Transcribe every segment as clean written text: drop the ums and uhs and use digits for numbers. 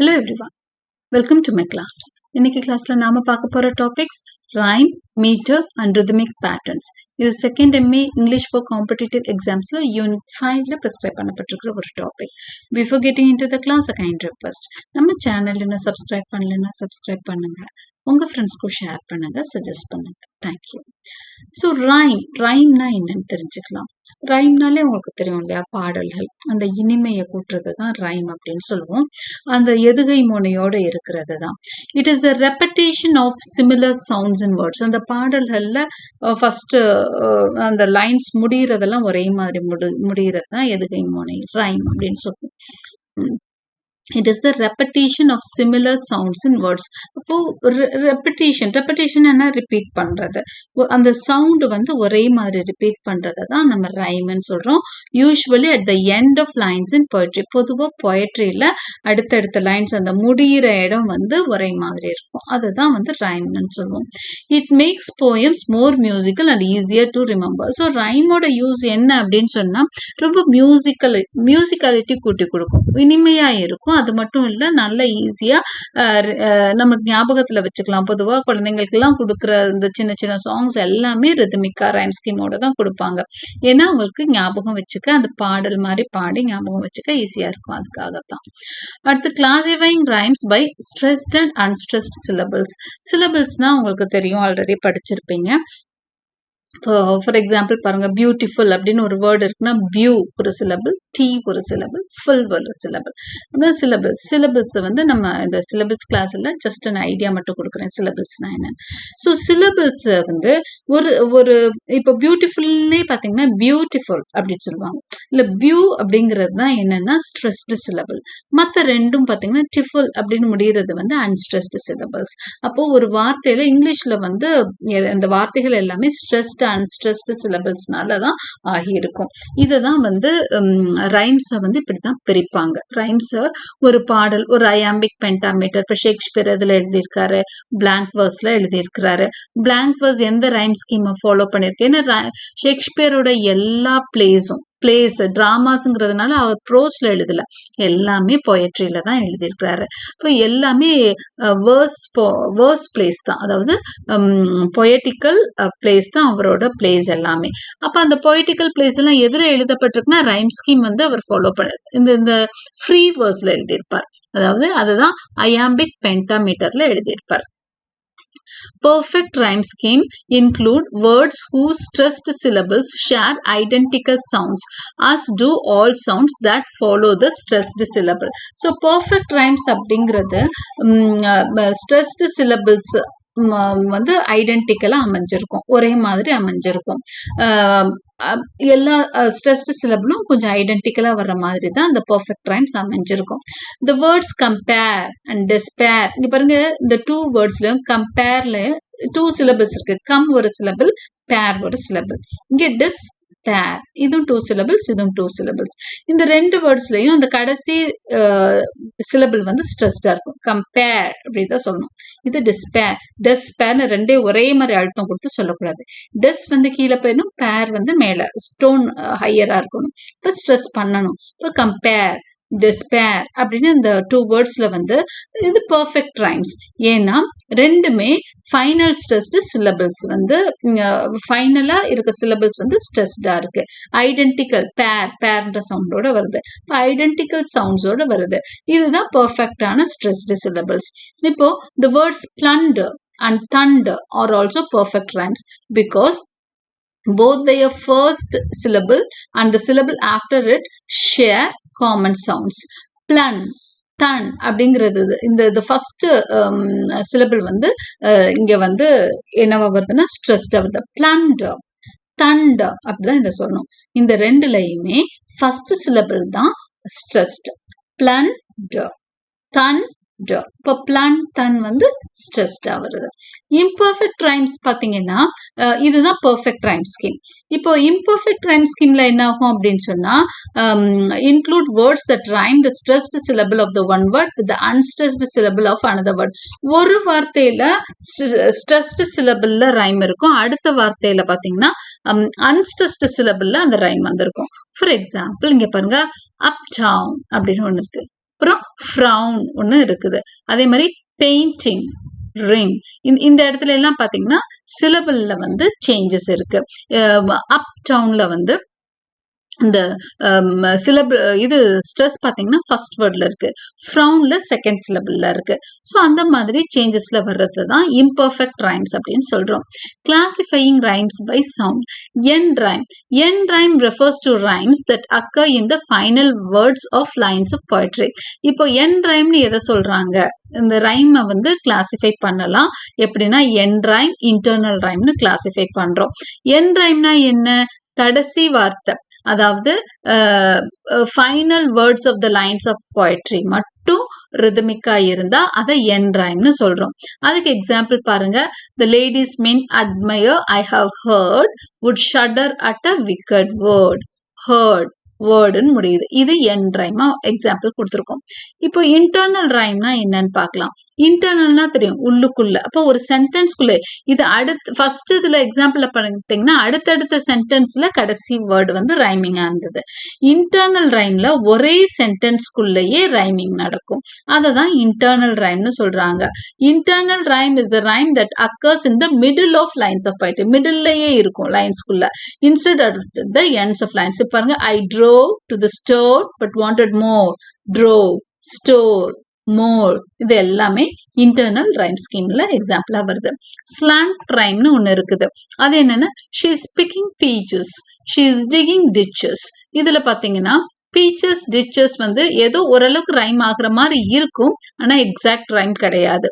Hello everyone, welcome to my class. இன்னைக்கு கிளாஸ்ல நாம பார்க்க போற topics rhyme, meter and rhythmic patterns. இது second MA English for competitive examsல யூனிட் 5ல prescribe பண்ணப்பட்டிருக்கிற ஒரு topic. Before getting into the class, a kind request. நம்ம சேனல் இன்னும் subscribe பண்ணலன்னா subscribe பண்ணுங்க. உங்க ஃப்ரெண்ட்ஸ்க்கு ஷேர் பண்ணுங்க, சஜஸ்ட் பண்ணுங்க. Thank you. So rhymeனா என்னன்னு தெரிஞ்சுக்கலாம். ரைம்னாலே உங்களுக்கு தெரியும் இல்லையா, பாடல்கள், அந்த இனிமையை கூட்டுறது தான் ரைம் அப்படின்னு சொல்லுவோம். அந்த எதுகை மோனையோட இருக்கிறது தான். It is the repetition of similar sounds and words. அந்த பாடல்கள்ல ஃபர்ஸ்ட் அந்த லைன்ஸ் முடிகிறதெல்லாம் ஒரே மாதிரி முடிகிறது தான் எதுகை மோனை, ரைம் அப்படின்னு சொல்லுவோம். It is the repetition of similar sounds in words. அப்போ repetition என்ன, ரிப்பீட் பண்றது. அந்த சவுண்ட் வந்து ஒரே மாதிரி ரிப்பீட் பண்றதை தான் நம்ம ரைம்னு சொல்றோம். Usually at the end of lines in poetry. பொதுவாக போயட்ரியில அடுத்தடுத்த லைன்ஸ் அந்த முடிகிற இடம் வந்து ஒரே மாதிரி இருக்கும். அதுதான் வந்து ரைம்னு சொல்லுவோம். It makes poems more musical and easier to remember. So ரைமோட யூஸ் என்ன அப்படின்னு சொன்னா, ரொம்ப மியூசிக்காலிட்டி கூட்டி கொடுக்கும், இனிமையா இருக்கும். அது மட்டும் இல்ல, நல்ல ஈஸியா நமக்கு ஞாபகத்துல வச்சுக்கலாம். பொதுவா குழந்தைங்களுக்கு எல்லாம் கொடுக்குற இந்த சின்ன சின்ன சாங்ஸ் எல்லாமே ரிதமிக்கா ரைம் ஸ்கீமோட தான் கொடுப்பாங்க. ஏன்னா அவங்களுக்கு ஞாபகம் வச்சுக்க, அந்த பாடல் மாதிரி பாடி ஞாபகம் வச்சுக்க ஈஸியா இருக்கும். அதுக்காகத்தான். அடுத்து classifying rhymes by stressed and unstressed syllables. சிலபிள்ஸ்னா உங்களுக்கு தெரியும், ஆல்ரெடி படிச்சிருப்பீங்க. ஃபார் எக்ஸாம்பிள் பாருங்க, பியூட்டிஃபுல் அப்படின்னு ஒரு வேர்டு இருக்குன்னா, பியூ ஒரு சிலபிள், டி ஒரு சிலபிள், ஃபுல் ஒரு சிலபிள். சிலபிள்ஸ் வந்து நம்ம இந்த சிலபிள்ஸ் கிளாஸ்ல ஜஸ்ட் an ஐடியா மட்டும் கொடுக்குறேன், சிலபிள்ஸ்னா என்னன்னு. ஸோ சிலபிள்ஸ் வந்து ஒரு இப்போ பியூட்டிஃபுல்லே பார்த்தீங்கன்னா பியூட்டிஃபுல் அப்படின்னு சொல்லுவாங்க. இல்லை பியூ அப்படிங்கிறது தான் என்னன்னா ஸ்ட்ரெஸ்டு சிலபிள். மற்ற ரெண்டும் பார்த்தீங்கன்னா டிஃபுல் அப்படின்னு முடிகிறது வந்து அன்ஸ்ட்ரெஸ்டு சிலபிள்ஸ். அப்போ ஒரு வார்த்தையில இங்கிலீஷ்ல வந்து இந்த வார்த்தைகள் எல்லாமே ஸ்ட்ரெஸ்டு அன்ஸ்ட்ரெஸ்டு சிலபிள்ஸ்னால தான் ஆகியிருக்கும். இதை தான் வந்து ரைம்ஸை வந்து இப்படிதான் பிரிப்பாங்க. ரைம்ஸை ஒரு பாடல், ஒரு அயாம்பிக் பென்டாமீட்டர், இப்போ ஷேக்ஸ்பியர் இதில் எழுதியிருக்காரு, பிளாங்க் வேர்ஸ்ல எழுதியிருக்கிறாரு. பிளாங்க் வேர்ஸ் எந்த ரைம் ஸ்கீமை ஃபாலோ பண்ணியிருக்கு? ஏன்னா ஷேக்ஸ்பியரோட எல்லா பிளேஸ் டிராமாஸ்ங்கிறதுனால அவர் ப்ரோஸ்ல எழுதல, எல்லாமே பொயட்ரியில தான் எழுதியிருக்கிறாரு. இப்போ எல்லாமே வேர்ஸ் பிளேஸ் தான், அதாவது பொயட்டிக்கல் பிளேஸ் தான் அவரோட பிளேஸ் எல்லாமே. அப்ப அந்த பொயட்டிக்கல் பிளேஸ் எல்லாம் எதுல எழுதப்பட்டிருக்குன்னா ரைம் ஸ்கீம் வந்து அவர் ஃபாலோ பண்ண இந்த ஃப்ரீ வேர்ஸ்ல எழுதியிருப்பார். அதாவது அதுதான் அயாம்பிக் பென்டாமீட்டர்ல எழுதியிருப்பார். Perfect rhyme scheme include words whose stressed syllables share identical sounds, as do all sounds that follow the stressed syllable. So perfect rhymes அப்படிங்கிறது stressed syllables வந்து ஐடென்டிக்கலா அமைஞ்சிருக்கும், ஒரே மாதிரி அமைஞ்சிருக்கும். எல்லா ஸ்ட்ரெஸ்டு சிலபிளும் கொஞ்சம் ஐடென்டிக்கலா வர்ற மாதிரி தான் அந்த பர்ஃபெக்ட் ரைம்ஸ் அமைஞ்சிருக்கும். இந்த வேர்ட்ஸ் கம்பேர் அண்ட் டெஸ்பேர், இங்க பாருங்க, இந்த டூ வேர்ட்ஸ்லயும் கம்பேர்ல 2 சிலபிள்ஸ் இருக்கு. கம் ஒரு சிலபிள், பேர் ஒரு சிலபிள். இங்க டிஸ் பேர், இதுவும் 2 சிலபிள்ஸ், இதுவும் 2 சிலபிள்ஸ். இந்த ரெண்டு வேர்ட்ஸ்லயும் அந்த கடைசி சிலபிள் வந்து ஸ்ட்ரெஸ்டா இருக்கும். கம்பேர் அப்படிதான் சொல்லணும். இது டிஸ்பேர். டெஸ்பேர்னு ரெண்டே ஒரே மாதிரி அழுத்தம் கொடுத்து சொல்லக்கூடாது. டெஸ் வந்து கீழே போயிடணும், பேர் வந்து மேல ஸ்டோன் ஹையரா இருக்கணும். இப்போ ஸ்ட்ரெஸ் பண்ணணும். இப்போ கம்பேர், டெஸ்பேர் அப்படின்னு இந்த 2 வேர்ட்ஸ்ல வந்து இது பர்ஃபெக்ட் ரைம்ஸ். ஏன்னா ரெண்டுமே ஃபைனல் ஸ்ட்ரெஸ்டு சிலபிள்ஸ் வந்து ஃபைனலா இருக்க சிலபிள்ஸ் வந்து ஸ்ட்ரெஸ்டா இருக்கு. ஐடென்டிக்கல் பேர்ன்ற சவுண்டோட வருது, இப்போ ஐடென்டிக்கல் சவுண்ட்ஸோட வருது. இதுதான் பர்ஃபெக்டான ஸ்ட்ரெஸ்டு சிலபிள்ஸ். இப்போ the words plunder and thunder are also perfect rhymes because both their first syllable and the syllable after it share common sounds. Plun, தன் அப்படிங்கிறது இந்த ஃபர்ஸ்ட் சிலபிள் வந்து இங்க வந்து என்னவா வருதுன்னா ஸ்ட்ரெஸ்டா வருது. பிளண்டர், தண்டர் அப்படிதான் இதை சொல்லணும். இந்த ரெண்டுலையுமே ஃபர்ஸ்ட் சிலபிள் தான் ஸ்ட்ரெஸ்ட். பிளண்டர், தன், இப்போ பிளான் தன் வந்து ஸ்ட்ரெஸ்டா வருது. இம்பர்ஃபெக்ட் ரைம்ஸ் பாத்தீங்கன்னா இதுதான் பெர்ஃபெக்ட் ரைம் ஸ்கீம். இப்போ இம்பர்ஃபெக்ட் ரைம் ஸ்கீம்ல என்ன ஆகும் அப்படின்னு சொன்னா, include words that rhyme the stressed syllable of the one word with the unstressed syllable of another word. ஒரு வார்த்தையில ஸ்ட்ரெஸ்ட் சிலபிள்ல ரைம் இருக்கும், அடுத்த வார்த்தையில பாத்தீங்கன்னா அன்ஸ்ட்ரெஸ்ட் சிலபிள்ல அந்த ரைம் வந்திருக்கும். ஃபார் எக்ஸாம்பிள் இங்க பாருங்க, அப் டவுன் அப்படின்னு ஒண்ணு இருக்கு. அப்புறம் ஃப்ரௌன் ஒன்று இருக்குது. அதே மாதிரி பெயிண்டிங், ரிங். இந்த இடத்துல எல்லாம் பார்த்தீங்கன்னா சிலபிள்ல வந்து சேஞ்சஸ் இருக்கு. அப் டவுன்ல வந்து இந்த சிலபிள் இது ஸ்ட்ரெஸ் பார்த்தீங்கன்னா ஃபர்ஸ்ட் வேர்டில் இருக்கு, ஃப்ரௌன்ல செகண்ட் சிலபிள்ல இருக்கு. ஸோ அந்த மாதிரி சேஞ்சஸ்ல வர்றது தான் இம்பர்ஃபெக்ட் ரைம்ஸ் அப்படின்னு சொல்றோம். Classifying rhymes by sound. End rhyme. End rhyme refers to rhymes that occur in the final words of lines of poetry. இப்போ எண்ட் ரைம்னு எதை சொல்றாங்க? இந்த ரைமை வந்து கிளாசிஃபை பண்ணலாம். எப்படின்னா எண்ட் ரைம், இன்டர்னல் ரைம்னு கிளாசிஃபை பண்றோம். எண்ட் ரைம்னா என்ன? கடைசி வார்த்தை, அதாவது final words of the lines of poetry மட்டும் ரிதமிக்கா இருந்தா அதை எண்ட் ரைம்னு சொல்றோம். அதுக்கு எக்ஸாம்பிள் பாருங்க. The ladies men admire I have heard would shudder at a wicked word. Heard வேர்டுன்னு முடியுது. இது எண்ட் ரைமா எக்ஸாம்பிள் கொடுத்துருக்கோம். இப்போ இன்டர்னல் ரைம்னா என்னன்னு பார்க்கலாம். இன்டர்னல்னா தெரியும், உள்ளுக்குள்ள. அப்போ ஒரு சென்டென்ஸ்குள்ள இது அடுத்து ஃபர்ஸ்ட் இதுல எக்ஸாம்பிள் பார்த்தீங்கன்னா அடுத்தடுத்த சென்டென்ஸ்ல கடைசி வேர்டு வந்து ரைமிங்கா இருந்தது. இன்டர்னல் ரைம்ல ஒரே சென்டென்ஸ்குள்ளேயே ரைமிங் நடக்கும். அதை தான் இன்டர்னல் ரைம்னு சொல்றாங்க. Internal rhyme is the rhyme that occurs in the middle of lines of poetry. மிடில்லையே இருக்கும் லைன்ஸ்குள்ள, instead of the ends of lines. பாருங்க, I drove to the store but wanted more. Drove, store, more. இது எல்லாமே internal rhyme ஸ்கீம்ல எக்ஸாம்பிளா வருது. Slant ரைம்னு ஒண்ணு இருக்குது. அது என்னன்னா, she is picking peaches, she is digging ditches. இதுல பாத்தீங்கன்னா பீச்சஸ், டிச்சஸ் வந்து ஏதோ ஓரளவுக்கு ரைம் ஆகுற மாதிரி இருக்கும், ஆனா எக்ஸாக்ட் ரைம் கிடையாது.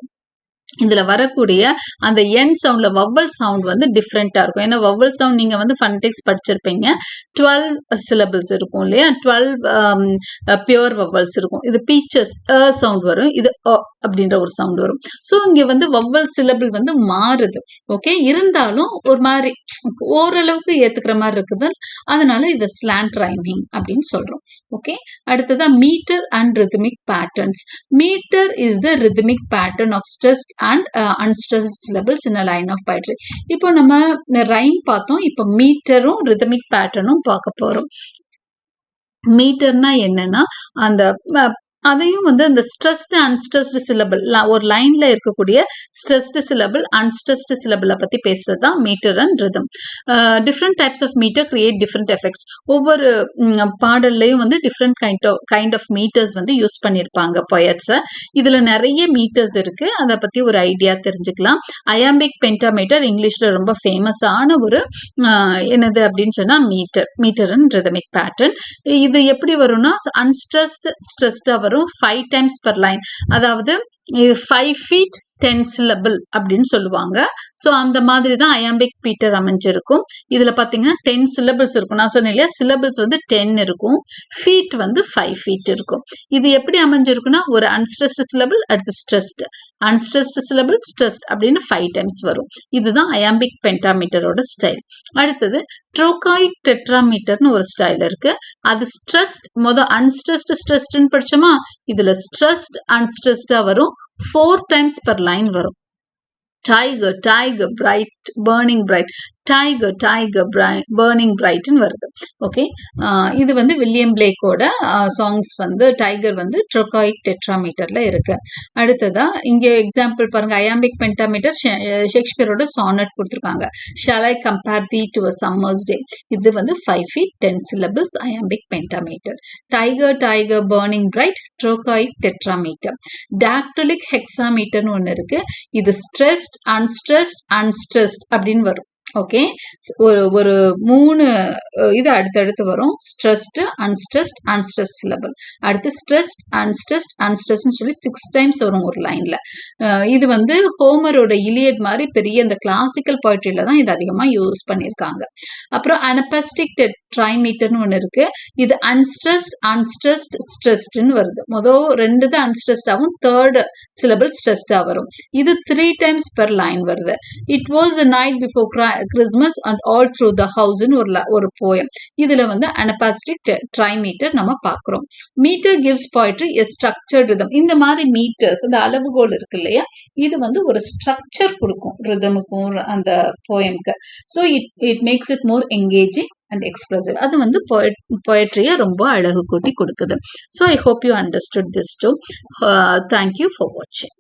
இதுல வரக்கூடிய அந்த என் சவுண்ட்ல வவ்வல் சவுண்ட் வந்து டிஃப்ரெண்டா இருக்கும். ஏன்னா வவ்வல் சவுண்ட் நீங்க வந்து ஃபன்டெக்ஸ் படிச்சிருப்பீங்க, 12 சிலபிள்ஸ் இருக்கும் இல்லையா, 12 பியூர் வவ்வல்ஸ் இருக்கும். இது பீச்சஸ் சவுண்ட் வரும், இது அப்படின்ற ஒரு சவுண்ட் வரும். ஸோ இங்க வந்து வவ்வல் சிலபிள் வந்து மாறுது. ஓகே, இருந்தாலும் ஒரு மாதிரி ஓரளவுக்கு ஏத்துக்கிற மாதிரி இருக்குது. அதனால இது ஸ்லாண்ட் ரைமிங் அப்படின்னு சொல்றோம். ஓகே, அடுத்ததா meter and rhythmic patterns. Meter is the rhythmic pattern of stressed and unstressed syllables in a line of poetry. இப்போ நம்ம ரைம் பார்த்தோம், இப்போ மீட்டரும் ரிதமிக் பேட்டர்னும் பார்க்க போறோம். மீட்டர்னா என்னன்னா, அந்த அதையும் வந்து இந்த ஸ்ட்ரெஸ்ட் அன்ஸ்ட்ரெஸ்டு சிலபிள், ஒரு லைன்ல இருக்கக்கூடிய ஸ்ட்ரெஸ்டு சிலபிள், அன்ஸ்ட்ரெஸ்டு சிலபிளை பத்தி பேசுறது தான் meter and rhythm. Different types of meter create different effects. ஒவ்வொரு பாடல்லையும் வந்து டிஃப்ரெண்ட் கைண்ட் ஆஃப் மீட்டர்ஸ் வந்து யூஸ் பண்ணியிருப்பாங்க பொயட்ஸை. இதுல நிறைய மீட்டர்ஸ் இருக்கு, அதை பத்தி ஒரு ஐடியா தெரிஞ்சுக்கலாம். அயாம்பிக் பென்டாமீட்டர் இங்கிலீஷ்ல ரொம்ப ஃபேமஸான ஒரு என்னது அப்படின்னு சொன்னா மீட்டர் அண்ட் ரிதமிக் பேட்டர்ன். இது எப்படி வரும்னா, அன்ஸ்ட்ரெஸ்ட் ஸ்ட்ரெஸ்டா வரும், 5 times per line. அதாவது 5 feet 10 syllable அப்படின்னு சொல்லுவாங்க. ஸோ அந்த மாதிரி தான் அயாம்பிக் மீட்டர் அமைஞ்சிருக்கும். இதுல பாத்தீங்கன்னா 10 syllables இருக்கும். நான் சொன்னேன் இல்லையா, சிலபிள்ஸ் வந்து 10 இருக்கும், ஃபீட் வந்து 5 feet இருக்கும். இது எப்படி அமைஞ்சிருக்குன்னா, ஒரு அன்ஸ்ட்ரெஸ்ட் சிலபிள், அடுத்து ஸ்ட்ரெஸ்ட், அன்ஸ்ட்ரெஸ்ட் சிலபிள், ஸ்ட்ரெஸ்ட் அப்படின்னு 5 times வரும். இதுதான் அயாம்பிக் பென்டாமீட்டரோட ஸ்டைல். அடுத்தது ட்ரோகாயிக் டெட்ராமீட்டர்னு ஒரு ஸ்டைல் இருக்கு. அது ஸ்ட்ரெஸ்ட், அன்ஸ்ட்ரெஸ்ட் ஸ்ட்ரெஸ்ட்னு படிச்சோமா, இதுல ஸ்ட்ரெஸ்ட் அன்ஸ்ட்ரெஸ்டா வரும், 4 times per line வரும். tiger, tiger, bright, burning bright, tiger, tiger, burning brightன்னு வருது. ஓகே, இது வந்து வில்லியம் பிளேக்கோட சாங்ஸ் வந்து டைகர் வந்து ட்ரோகாயிக் டெட்ராமீட்டர்ல இருக்கு. அடுத்ததா இங்க எக்ஸாம்பிள் பாருங்க, அயாம்பிக் பென்டாமீட்டர் ஷேக்ஸ்பியரோட சானட் கொடுத்துருக்காங்க. Shall I compare thee to a summer's day? இது வந்து 5 feet 10 syllables iambic pentameter. Tiger, tiger, burning bright, ட்ரோகாயிக் டெட்ராமீட்டர். டாக்டிலிக் ஹெக்ஸாமீட்டர்னு ஒன்று இருக்கு. இது ஸ்ட்ரெஸ்ட், அன்ஸ்ட்ரெஸ்ட், அன்ஸ்ட்ரெஸ்ட் அப்படின்னு வரும். ஓகே, ஒரு 3 இது அடுத்தடுத்து வரும். Stressed, unstressed, unstressed syllable. அடுத்து ஸ்ட்ரெஸ்ட், அன்ஸ்ட்ரெஸ்ட், அன்ஸ்ட்ரெஸ்ட்னு சொல்லி 6 times வரும் ஒரு லைன்ல. இது வந்து ஹோமரோட இலியட் மாதிரி பெரிய இந்த கிளாசிக்கல் போய்ட்ரியில தான் இது அதிகமா யூஸ் பண்ணியிருக்காங்க. அப்புறம் அனபாஸ்டிக் ட்ரைமீட்டர்னு ஒன்று இருக்கு. இது அன்ஸ்ட்ரெஸ்ட், அன்ஸ்ட்ரெஸ்ட், ஸ்ட்ரெஸ்ட்னு வருது. முதல் 2 தான் அன்ஸ்ட்ரெஸ்டாகவும், 3rd சிலபிள் ஸ்ட்ரெஸ்டா வரும். இது 3 times per line வருது. It was the night before Christmas and all through the ஹவுஸ்னு ஒரு போயம். இதுல வந்து அனபாஸ்டிக் ட்ரைமீட்டர் நம்ம பார்க்குறோம். Meter gives poetry a structured rhythm. இந்த மாதிரி மீட்டர்ஸ், அந்த அளவுகோல் இருக்கு இல்லையா, இது வந்து ஒரு ஸ்ட்ரக்சர் கொடுக்கும் ரிதமுக்கும் அந்த போயம்க்கு. So it makes it more engaging and expressive. அது வந்து போயட்ரியை ரொம்ப அழகு கூட்டி கொடுக்குது. So I hope you understood this too. Thank you for வாட்சிங்.